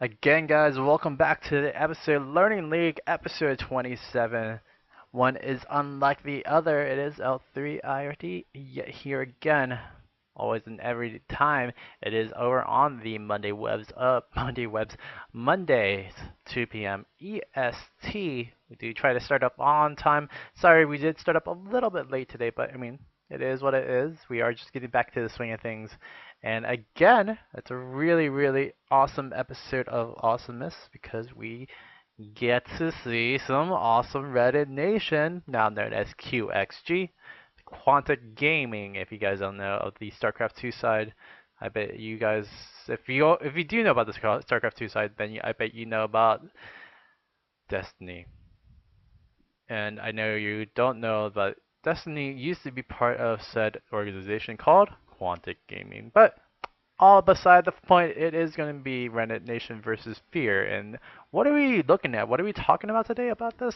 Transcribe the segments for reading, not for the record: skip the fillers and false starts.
Again, guys, welcome back to the episode Learning League, episode 27. One is unlike the other. It is L3IRT, yet here again, always and every time, it is over on the Mondays, 2 p.m. EST. We do try to start up on time. Sorry, we did start up a little bit late today, but I mean, it is what it is. We are just getting back to the swing of things. And again, it's a really, really awesome episode of Awesomeness because we get to see some awesome Reddit Nation, now known as QXG, Quantic Gaming. If you guys don't know of the StarCraft 2 side, I bet you guys, if you do know about the StarCraft 2 side, then I bet you know about Destiny. And I know you don't know, but Destiny used to be part of said organization called Quantic Gaming, but all beside the point, it is going to be Reddit Nation versus Fear. And what are we looking at? What are we talking about today about this?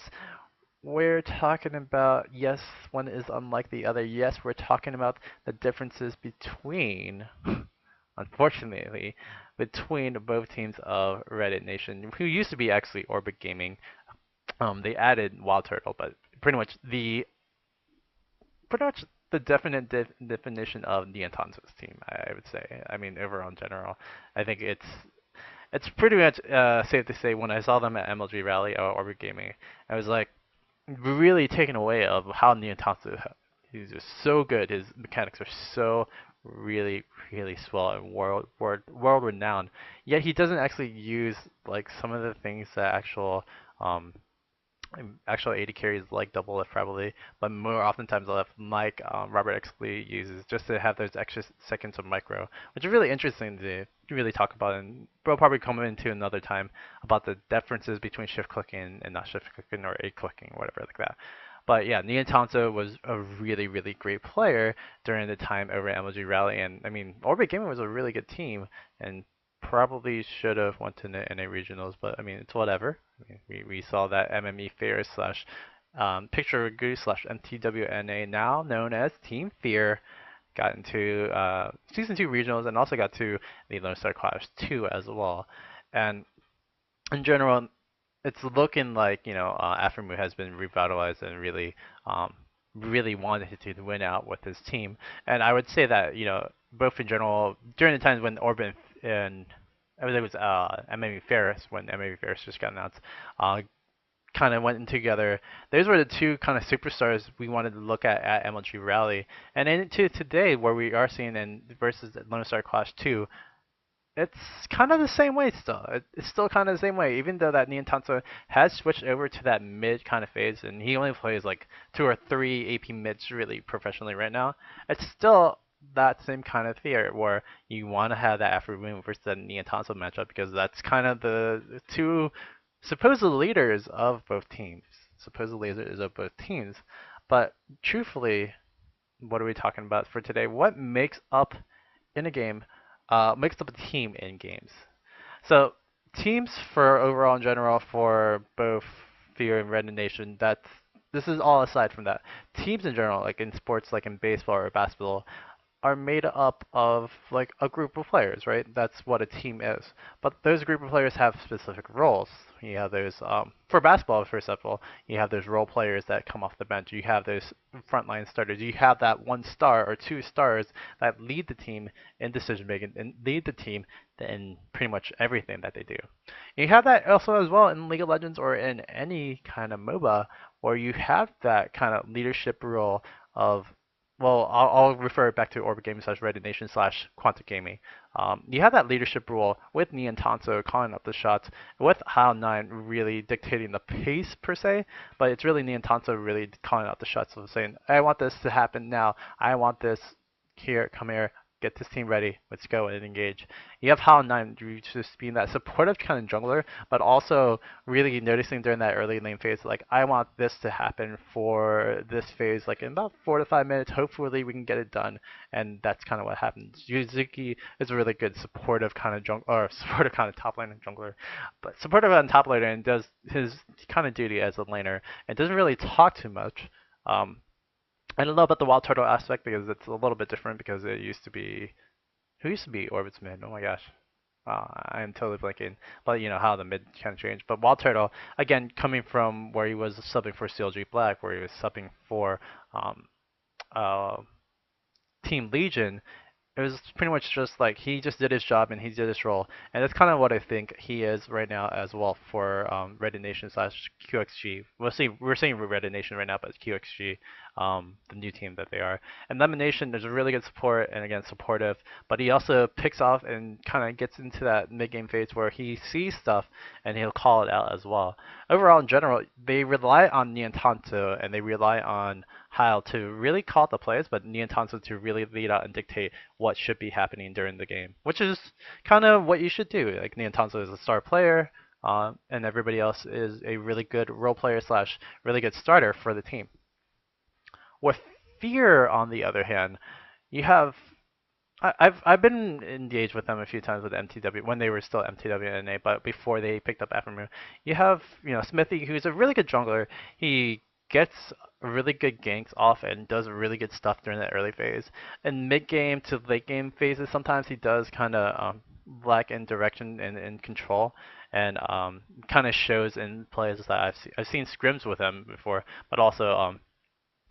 We're talking about, yes, one is unlike the other. Yes, we're talking about the differences between, unfortunately, between both teams of Reddit Nation, who used to be actually Orbit Gaming. They added Wild Turtle, but pretty much the definite definition of Neotanto's team, I would say. I mean, overall in general, I think it's pretty much safe to say when I saw them at MLG Rally or Orbit Gaming, I was like really taken away of how Neotanto he's just so good. His mechanics are so really really swell and world renowned. Yet he doesn't actually use like some of the things that um actual AD carries like double lift probably, but more oftentimes left Mike Robert Exley uses just to have those extra seconds of micro, which is really interesting to really talk about, and we'll probably come into another time about the differences between shift clicking and not shift clicking or A clicking, whatever like that. But yeah, Nian Tanto was a really, really great player during the time over at MLG Rally, and I mean, Orbit Gaming was a really good team, and probably should have went to the NA regionals, but I mean, it's whatever. I mean, we saw that MME.Ferus slash Picture Goose slash MTW.NA, now known as Team Fear, got into Season 2 regionals and also got to the Lone Star Clash 2 as well. And in general, it's looking like, Aftermoo has been revitalized and really wanted to win out with his team. And I would say that, both in general, during the times when Orban and I believe it was MME.Ferus, when MME.Ferus just got announced, kind of went in together. Those were the two kind of superstars we wanted to look at MLG Rally. And into today, where we are seeing in versus Lone Star Clash 2, it's kind of the same way still. It's still kind of the same way, even though that Niantanto has switched over to that mid kind of phase, and he only plays like 2 or 3 AP mids really professionally right now. It's still that same kind of fear where you want to have that Afro Moon versus that Niantanto matchup because that's kind of the two supposed leaders of both teams. Supposed leaders of both teams. But truthfully, what are we talking about for today? What makes up in a game makes up a team in games. So teams for overall in general for both Fear and Red Nation, this is all aside from that. Teams in general, like in sports, like in baseball or basketball, are made up of like a group of players, right? That's what a team is. But those group of players have specific roles. You have those for basketball, for example, you have those role players that come off the bench. You have those frontline starters. You have that 1 star or 2 stars that lead the team in decision making and lead the team in pretty much everything that they do. You have that also as well in League of Legends or in any kind of MOBA where you have that kind of leadership role of well, I'll refer it back to Orbit Gaming slash Reddit Nation slash Quantic Gaming. You have that leadership role with Nian Tanto calling up the shots, with Hao9 really dictating the pace per se, but it's really Nian Tanto really calling out the shots of saying, I want this to happen now. I want this here, come here, get this team ready, let's go and engage. You have Hao9 just being that supportive kind of jungler, but also really noticing during that early lane phase, like, I want this to happen for this phase, like in about 4 to 5 minutes, hopefully we can get it done, and that's kind of what happens. Yuzuki is a really good supportive kind of or supportive kind of top laner jungler, but supportive on top laner and does his kind of duty as a laner, and doesn't really talk too much. I don't know about the Wild Turtle aspect because it's a little bit different because it used to be who used to be Orbit's mid? Oh my gosh. I'm totally blanking, but you know how the mid can change. But Wild Turtle, again, coming from where he was subbing for CLG Black, where he was subbing for um, uh, Team Legion, it was pretty much just like he just did his job and he did his role, and that's kind of what I think he is right now as well for Reddit Nation slash QXG. We're seeing Reddit Nation right now, but it's QXG, the new team that they are. And Lemon Nation, there's a really good support and again supportive, but he also picks off and kind of gets into that mid game phase where he sees stuff and he'll call it out as well. Overall, in general, they rely on Niantanto and they rely on Heil to really call the plays, but Niantanto to really lead out and dictate what should be happening during the game, which is kind of what you should do. Like Niantanzo is a star player, and everybody else is a really good role player slash really good starter for the team. With Fear, on the other hand, you have I've been engaged with them a few times with MTW when they were still MTW.NA, but before they picked up Aftermoon. You have Smithy, who's a really good jungler. He gets really good ganks off and does really good stuff during that early phase. And mid game to late game phases, sometimes he does kind of lack in direction and control, and kind of shows in plays that I've seen scrims with him before, but also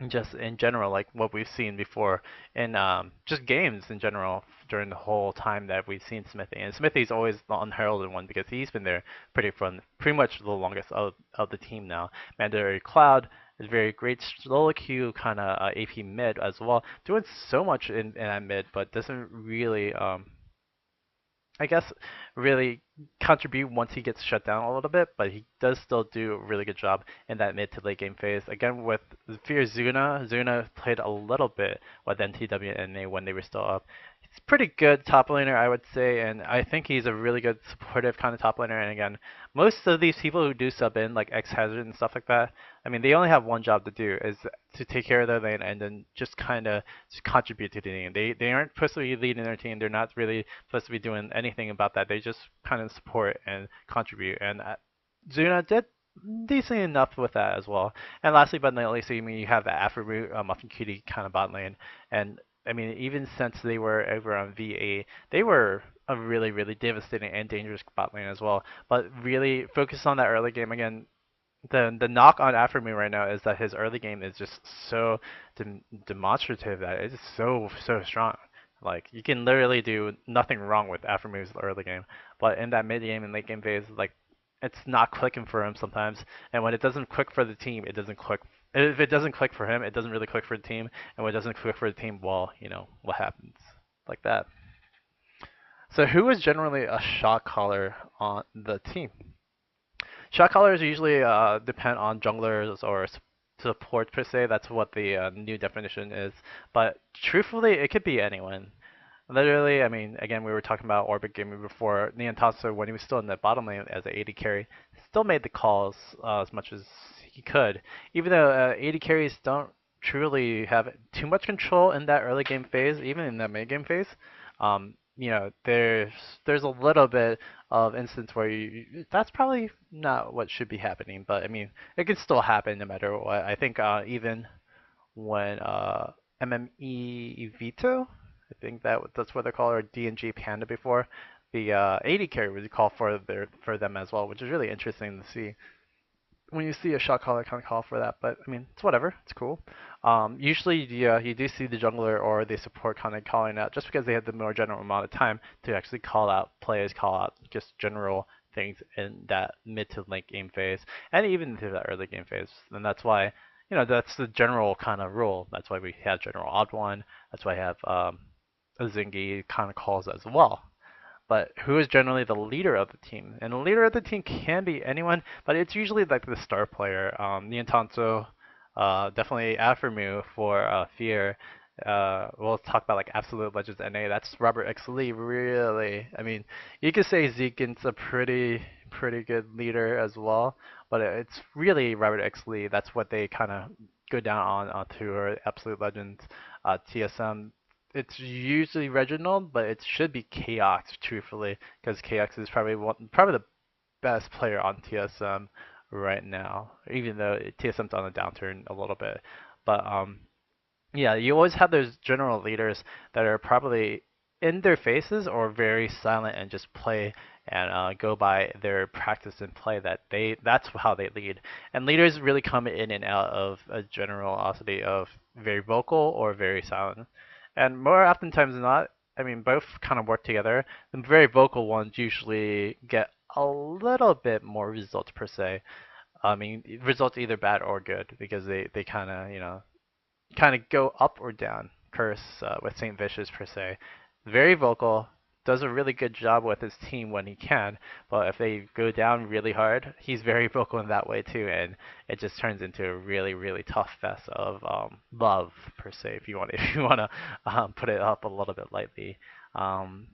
just in general, like what we've seen before in just games in general during the whole time that we've seen Smithy. And Smithy's always the unheralded one because he's been there pretty much the longest of the team now. Mandatory Cloud is very great solo queue kind of AP mid as well, doing so much in that mid, but doesn't really I guess, really contribute once he gets shut down a little bit, but he does still do a really good job in that mid to late game phase. Again, with Fear Zuna played a little bit with NTW.NA when they were still up. He's pretty good top laner, I would say, and I think he's a really good supportive kind of top laner. And again, most of these people who do sub in, like X Hazard and stuff like that, I mean, they only have one job to do, is to take care of their lane and then just kind of contribute to the team. They aren't supposed to be leading their team. They're not really supposed to be doing anything about that. They just kind of support and contribute. And Zuna did decent enough with that as well. And lastly, but not least, I mean, you have the Afro Muffin Cutie kind of bot lane. And I mean, even since they were over on VA, they were a really, really devastating and dangerous bot lane as well. But really focus on that early game again. The knock on Aftermoon right now is that his early game is just so demonstrative that it's so strong. Like you can literally do nothing wrong with Aftermoon's early game, but in that mid game and late game phase, like it's not clicking for him sometimes. And when it doesn't click for the team, it doesn't click. If it doesn't click for him, it doesn't really click for the team. And when it doesn't click for the team, well, what happens like that. So who is generally a shot caller on the team? Shot callers usually depend on junglers or support per se. That's what the new definition is. But truthfully, it could be anyone. Literally, I mean, again, we were talking about Orbit Gaming before. Niantasso, when he was still in the bottom lane as an AD carry, still made the calls as much as he could. Even though AD carries don't truly have too much control in that early game phase, even in that mid game phase, there's a little bit of instance where that's probably not what should be happening. But I mean, it can still happen no matter what. I think even when MME Vito, I think that's what they call it, or DNG Panda before. The 80 carry was called for them as well, which is really interesting to see when you see a shot caller kind of call for that. But I mean, it's whatever. It's cool. Usually, you do see the jungler or the support kind of calling out just because they have the more general amount of time to actually call out plays, call out just general things in that mid to late game phase, and even through that early game phase. And that's why, that's the general kind of rule. That's why we have general odd one. That's why I have a Zingy kind of calls as well. But who is generally the leader of the team? And the leader of the team can be anyone, but it's usually like the star player. Niantanzo, definitely Aphromu for Fear. We'll talk about like Absolute Legends NA. That's Robert X. Lee, really. I mean, you could say Zekin's a pretty good leader as well, but it's really Robert X. Lee. That's what they kind of go down onto her Absolute Legends TSM. It's usually Reginald, but it should be Chaos, truthfully, because Chaos is probably the best player on TSM right now, even though TSM's on a downturn a little bit. But yeah, you always have those general leaders that are probably in their faces or very silent and just play and go by their practice and play that that's how they lead. And leaders really come in and out of a generosity of very vocal or very silent. And more oftentimes than not, I mean, both kind of work together. The very vocal ones usually get a little bit more results per se. I mean, results either bad or good because they kind of, kind of go up or down. Curse with Saint Vicious per se, very vocal, does a really good job with his team when he can. But if they go down really hard, he's very vocal in that way too, and it just turns into a really really tough fest of love per se. If you want if you want to put it up a little bit lightly. Um,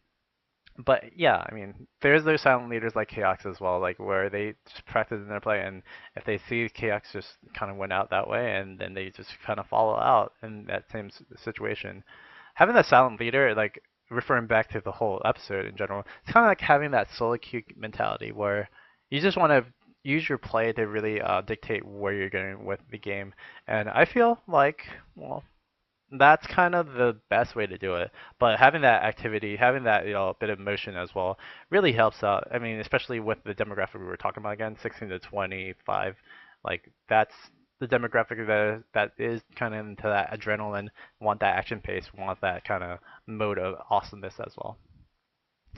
but yeah, I mean, there's those silent leaders like Chaos as well, like where they just practice in their play, and if they see Chaos just kind of went out that way, and then they just kind of follow out in that same situation. Having that silent leader, like referring back to the whole episode in general, it's kind of like having that solo queue mentality where you just want to use your play to really dictate where you're going with the game. And I feel like, well, that's kind of the best way to do it. But having that activity, having that bit of motion as well, really helps out. I mean, especially with the demographic we were talking about again, 16 to 25, like that's the demographic that is kind of into that adrenaline, want that action pace, want that kind of mode of awesomeness as well.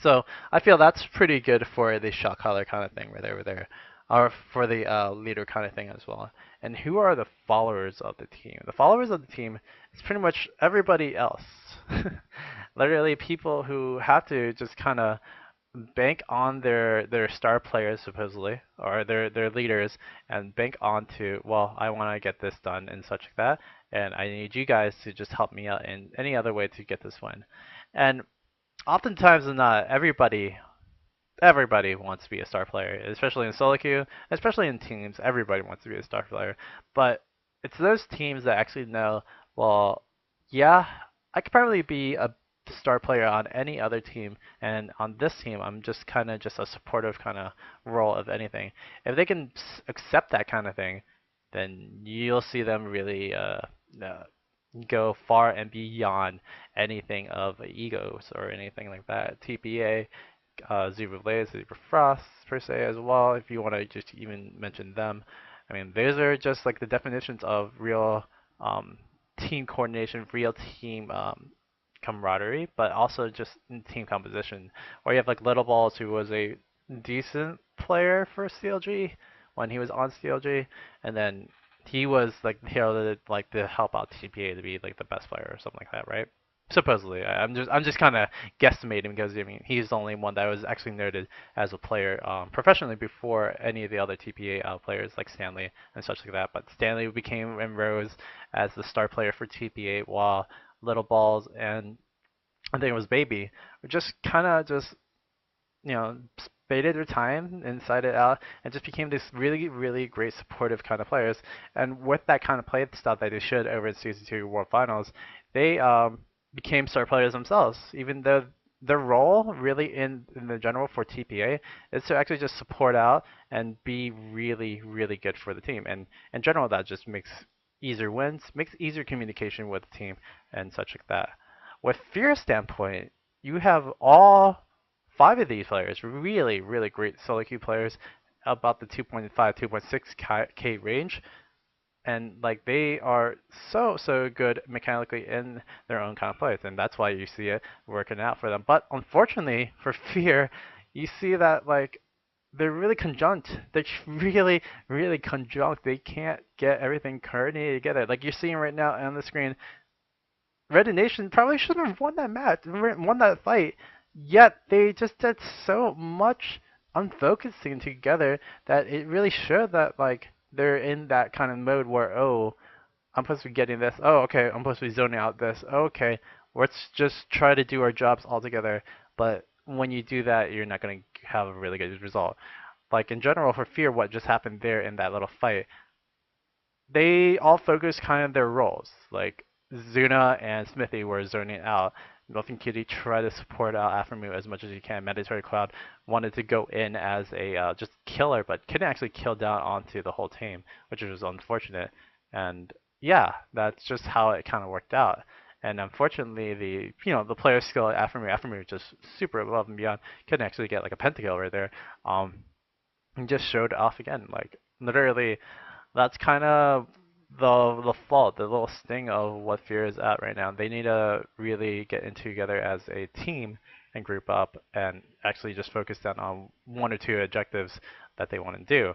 So I feel that's pretty good for the shot caller kind of thing right over there, or for the leader kind of thing as well. And who are the followers of the team? The followers of the team is pretty much everybody else. Literally people who have to just kind of bank on their star players supposedly or their leaders and bank on to, well, I want to get this done and such like that, and I need you guys to just help me out in any other way to get this win. And oftentimes than not, everybody wants to be a star player, especially in solo queue, especially in teams. Everybody wants to be a star player, but it's those teams that actually know, well, yeah, I could probably be a star player on any other team, and on this team, I'm just kind of just a supportive kind of role of anything. If they can accept that kind of thing, then you'll see them really uh, go far and beyond anything of egos or anything like that. TPA, Zebra Blaze, Zebra Frost per se as well, if you want to just even mention them. I mean, those are just like the definitions of real um, team coordination, real team camaraderie, but also just in team composition. Where you have like Little Balls, who was a decent player for CLG when he was on CLG, and then he was like heralded like to help out TPA to be like the best player or something like that, right? Supposedly, I'm just kind of guesstimating because I mean he's the only one that was actually noted as a player professionally before any of the other TPA players like Stanley and such like that. But Stanley became and rose as the star player for TPA, while Little Balls and I think it was Baby were just kind of just spaded their time inside it out and just became this really, really great supportive kind of players. And with that kind of play style that they showed over in Season 2 World Finals, they became star players themselves, even though their role really in the general for TPA is to actually just support out and be really, really good for the team. And in general, that just makes easier wins, makes easier communication with the team and such like that. With Fear's standpoint, you have all five of these players, really, really great solo queue players, about the 2.5, 2.6K range, and like they are so good mechanically in their own kind of plays, and that's why you see it working out for them. But unfortunately for Fear, you see that like they're really conjunct. They're really, really conjunct. They can't get everything coordinated together. Like you're seeing right now on the screen, Red Nation probably should have won that match, won that fight. Yet they just did so much unfocusing together that it really showed that like they're in that kind of mode where, oh, I'm supposed to be getting this. Oh, okay, I'm supposed to be zoning out this. Okay, let's just try to do our jobs all together. But when you do that, you're not going to have a really good result. Like in general, for Fear, what just happened there in that little fight, they all focused kind of their roles. Like Zuna and Smithy were zoning out. Milton Kitty tried to support out Aftermoon as much as he can. Mandatory Cloud wanted to go in as a just killer, but couldn't actually kill down onto the whole team, which was unfortunate. And yeah, that's just how it kind of worked out. And unfortunately, the player skill at Afremu is just super above and beyond. Couldn't actually get like a pentakill right there. And just showed off again. Like literally, that's kind of the fault, the little sting of what Fear is at right now. They need to really get in together as a team and group up and actually just focus down on one or two objectives that they want to do.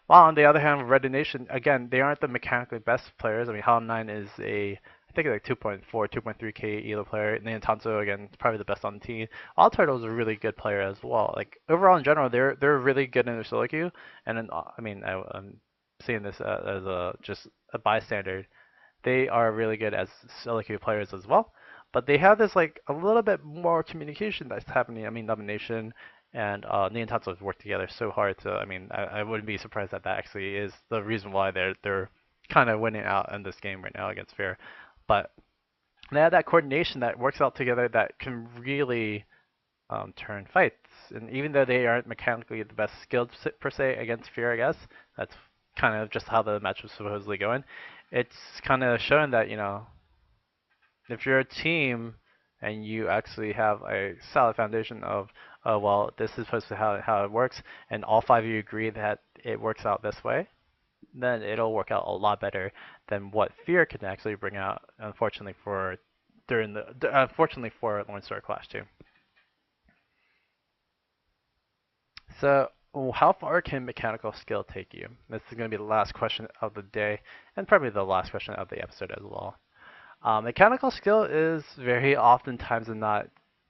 While on the other hand, Red Nation, again, they aren't the mechanically best players. I mean, Hollow 9 is I think like 2.4, 2.3k elo player. And then Tanto, again, is probably the best on the team. All Turtle's a really good player as well. Like, overall in general, they're really good in their solo queue. And then, I mean, I'm seeing this as just a bystander. They are really good as solo queue players as well. But they have this like a little bit more communication that's happening. I mean, Domination and Neontatsu work together so hard to. I mean, I wouldn't be surprised that that actually is the reason why they're kind of winning out in this game right now against Fair. But they have that coordination that works out together that can really turn fights. And even though they aren't mechanically the best skilled per se against Fear, I guess that's kind of just how the match was supposedly going. It's kind of showing that if you're a team and you actually have a solid foundation of, oh well, this is supposed to how it works, and all five of you agree that it works out this way, then it'll work out a lot better than what Fear can actually bring out. Unfortunately for unfortunately for Lone Star Clash 2. So, how far can mechanical skill take you? This is going to be the last question of the day, and probably the last question of the episode as well. Mechanical skill is very oftentimes not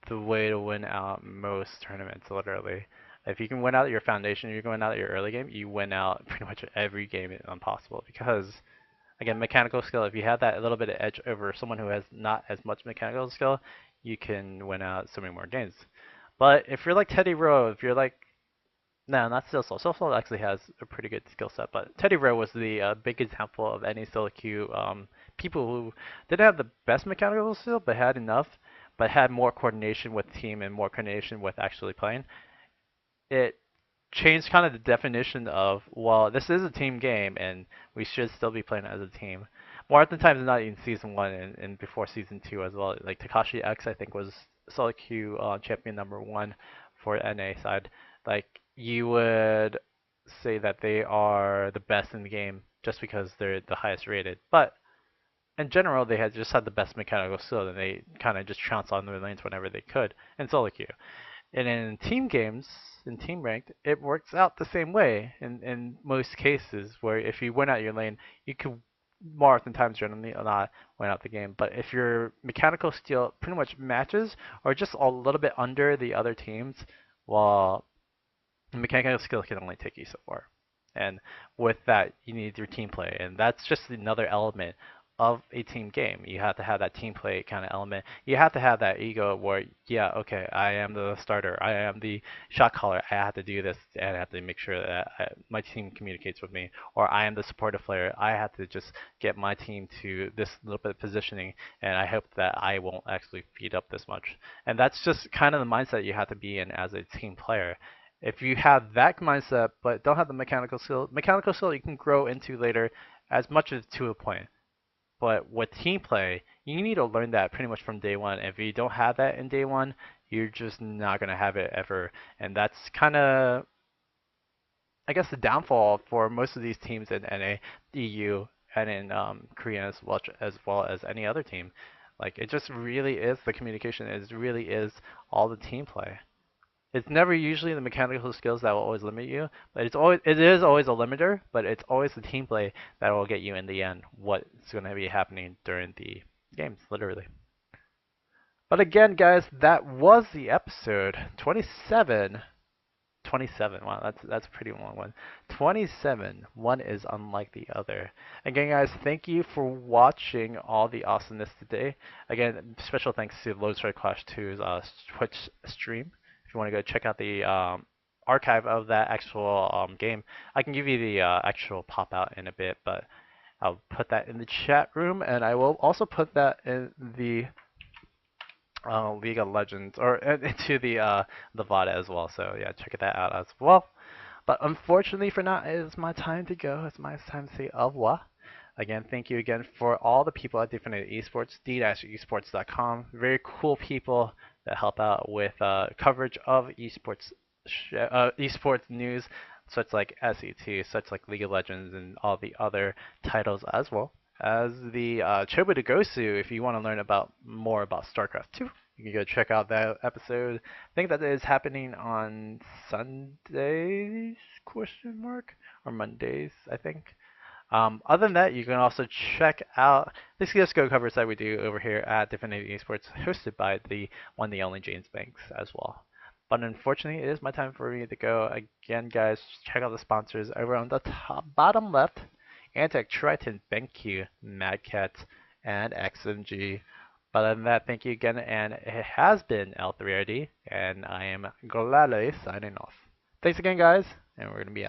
the way to win out most tournaments, literally. If you can win out your foundation, you can win out your early game, you win out pretty much every game possible. Because, again, mechanical skill, if you have that little bit of edge over someone who has not as much mechanical skill, you can win out so many more games. But if you're like Teddy Rowe, if you're like no, not Steel Soul. Steel Soul actually has a pretty good skill set, but Teddy Rowe was the big example of any solo queue people who didn't have the best mechanical skill, but had enough, but had more coordination with team and more coordination with actually playing. It changed kind of the definition of, well, this is a team game, and we should still be playing as a team. More often times than not in season one and before season two as well. Like Takashi X, I think, was solo queue champion number one for NA side. Like you would say that they are the best in the game just because they're the highest rated. But in general, they had just had the best mechanical skill, and they kind of just trounced on their lanes whenever they could in solo queue. And in team games, in team ranked, it works out the same way in most cases, where if you win out your lane, you can more often times generally not win out the game. But if your mechanical skill pretty much matches or just a little bit under the other teams, well, mechanical skill can only take you so far. And with that, you need your team play, and that's just another element of a team game. You have to have that team play kind of element. You have to have that ego where, yeah, okay, I am the starter, I am the shot caller, I have to do this, and I have to make sure that my team communicates with me, or I am the supportive player, I have to just get my team to this little bit of positioning, and I hope that I won't actually feed up this much. And that's just kind of the mindset you have to be in as a team player. If you have that mindset but don't have the mechanical skill you can grow into later as much as to a point. But with team play, you need to learn that pretty much from day one. If you don't have that in day one, you're just not gonna have it ever. And that's kind of, I guess, the downfall for most of these teams in NA, EU, and in Korea as well as any other team. Like it just really is the communication. It really is all the team play. It's never usually the mechanical skills that will always limit you, but it is always a limiter, but it's always the team play that will get you in the end what's going to be happening during the games, literally. But again, guys, that was the episode 27. 27. Wow, that's a pretty long one. 27. One is unlike the other. Again, guys, thank you for watching all the awesomeness today. Again, special thanks to Lone Star Clash 2's Twitch stream. If you want to go check out the archive of that actual game, I can give you the actual pop out in a bit, but I'll put that in the chat room, and I will also put that in the League of Legends or into the VOD as well. So yeah, check that out as well. But unfortunately for now, it is my time to go. It's my time to say au revoir. Again, thank you again for all the people at Definitive Esports, d-esports.com. Very cool people that help out with coverage of esports news, such like SET, such like League of Legends, and all the other titles as well as the Choba to Gosu. If you want to learn about more about StarCraft 2, you can go check out that episode. I think that is happening on Sundays, question mark, or Mondays, I think. Other than that, you can also check out the CSGO coverage that we do over here at Definitive Esports, hosted by the one, the only James Banks as well. But unfortunately, it is my time for me to go. Again, guys, check out the sponsors over on the top, bottom left. Antec, Triton, BenQ, Madcat, and XMG. But other than that, thank you again, and it has been L3RD, and I am gladly signing off. Thanks again, guys, and we're going to be out.